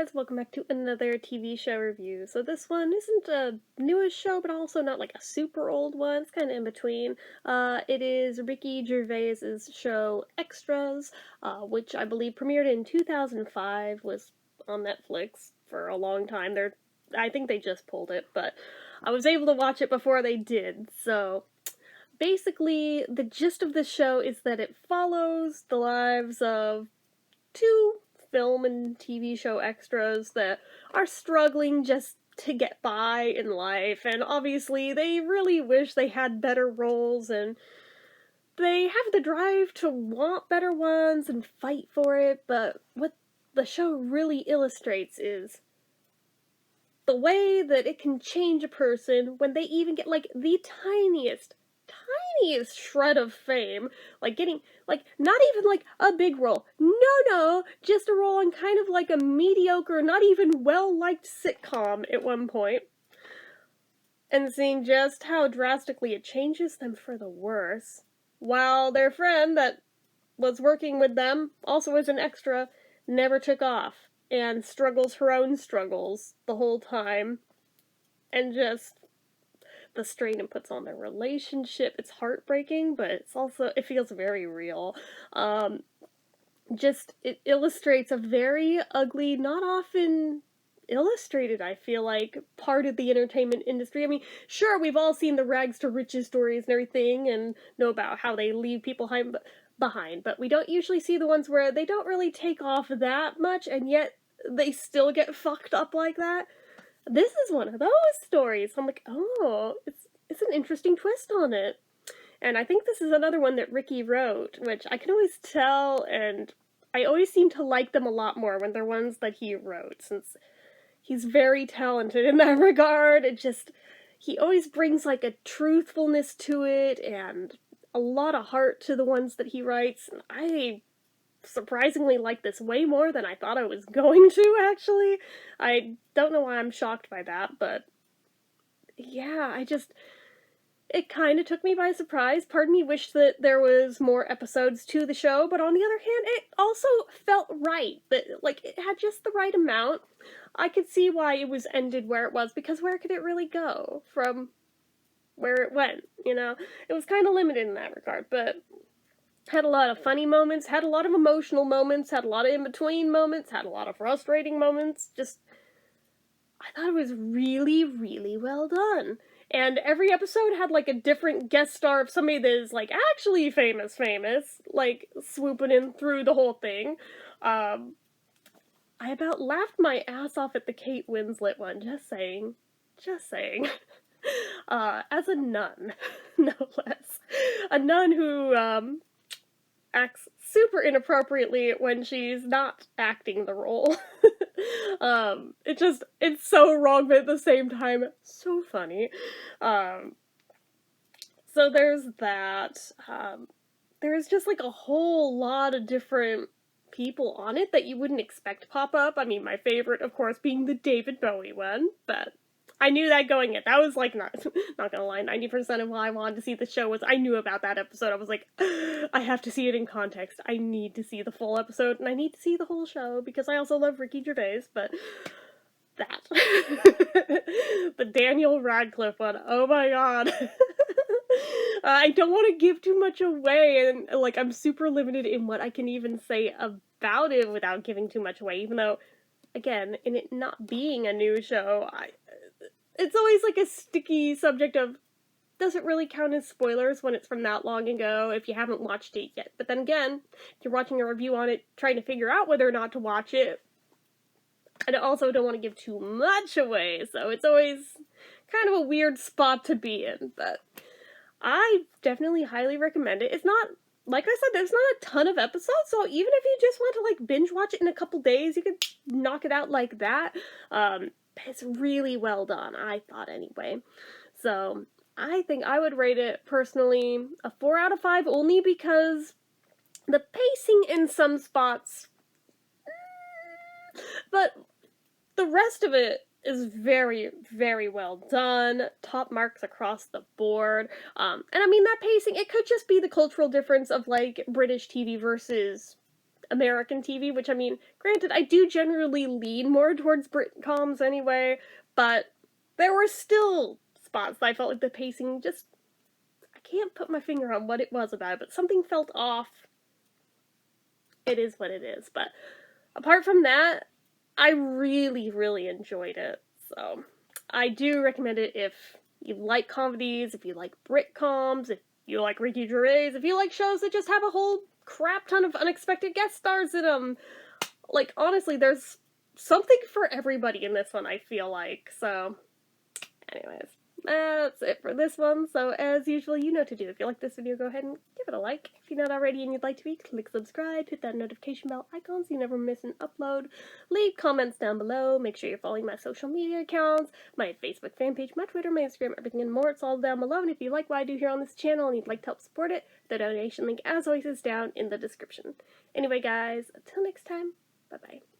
guys, welcome back to another TV show review. So this one isn't a newest show, but also not like a super old one. It's kind of in between. It is Ricky Gervais's show Extras, which I believe premiered in 2005, was on Netflix for a long time. I think they just pulled it, but I was able to watch it before they did, so basically the gist of the show is that it follows the lives of two film and TV show extras that are struggling just to get by in life, and obviously they really wish they had better roles, and they have the drive to want better ones and fight for it, but what the show really illustrates is the way that it can change a person when they even get like the tiniest shred of fame, like getting like not even like a big role, no, just a role in kind of like a mediocre, not even well-liked sitcom at one point, and seeing just how drastically it changes them for the worse, while their friend that was working with them, also as an extra, never took off and struggles her own struggles the whole time, and just the strain it puts on their relationship. It's heartbreaking, but it feels very real. It illustrates a very ugly, not often illustrated, I feel like, part of the entertainment industry. I mean, sure, we've all seen the rags to riches stories and everything, and know about how they leave people behind, but we don't usually see the ones where they don't really take off that much, and yet they still get fucked up like that. This is one of those stories. I'm like, oh, it's an interesting twist on it. And I think this is another one that Ricky wrote, which I can always tell, and I always seem to like them a lot more when they're ones that he wrote, since he's very talented in that regard. He always brings like a truthfulness to it, and a lot of heart to the ones that he writes, and I surprisingly like this way more than I thought I was going to, actually. I don't know why I'm shocked by that, but yeah, it kind of took me by surprise. Part of me wished that there was more episodes to the show, but on the other hand, it also felt right. That, like, it had just the right amount. I could see why it was ended where it was, because where could it really go from where it went, you know? It was kind of limited in that regard, but had a lot of funny moments, had a lot of emotional moments, had a lot of in-between moments, had a lot of frustrating moments. I thought it was really, really well done. And every episode had like a different guest star of somebody that is like actually famous, like swooping in through the whole thing. I about laughed my ass off at the Kate Winslet one, just saying. As a nun, no less. A nun who, acts super inappropriately when she's not acting the role. It's so wrong, but at the same time, so funny. So there's that. There's just like a whole lot of different people on it that you wouldn't expect to pop up. I mean, my favorite, of course, being the David Bowie one, but I knew that going in. That was like not gonna lie, 90% of why I wanted to see the show was I knew about that episode. I was like, I have to see it in context. I need to see the full episode, and I need to see the whole show because I also love Ricky Gervais, but that. The Daniel Radcliffe one. Oh my god. I don't want to give too much away, and like I'm super limited in what I can even say about it without giving too much away, even though, again, in it not being a new show, it's always like a sticky subject of, does it really count as spoilers when it's from that long ago if you haven't watched it yet? But then again, if you're watching a review on it trying to figure out whether or not to watch it, I also don't want to give too much away, so it's always kind of a weird spot to be in, but I definitely highly recommend it. It's not, like I said, there's not a ton of episodes, so even if you just want to like binge watch it in a couple days, you could knock it out like that. It's really well done, I thought anyway. So I think I would rate it personally a 4 out of 5, only because the pacing in some spots, but the rest of it is very, very well done. Top marks across the board. And I mean, that pacing, it could just be the cultural difference of like British TV versus American TV, which, I mean, granted, I do generally lean more towards Britcoms anyway, but there were still spots that I felt like the pacing just, I can't put my finger on what it was about it, but something felt off. It is what it is, but apart from that, I really, really enjoyed it, so I do recommend it if you like comedies, if you like Britcoms, if you like Ricky Gervais, if you like shows that just have a whole crap ton of unexpected guest stars in them. Like, honestly, there's something for everybody in this one, I feel like. So, anyways, that's it for this one. So, as usual, you know what to do. If you like this video, go ahead and give it a like. If you're not already and you'd like to be, click subscribe, hit that notification bell icon so you never miss an upload. Leave comments down below. Make sure you're following my social media accounts, my Facebook fan page, my Twitter, my Instagram, everything and more. It's all down below. And if you like what I do here on this channel and you'd like to help support it, the donation link, as always, is down in the description. Anyway, guys, until next time, bye-bye.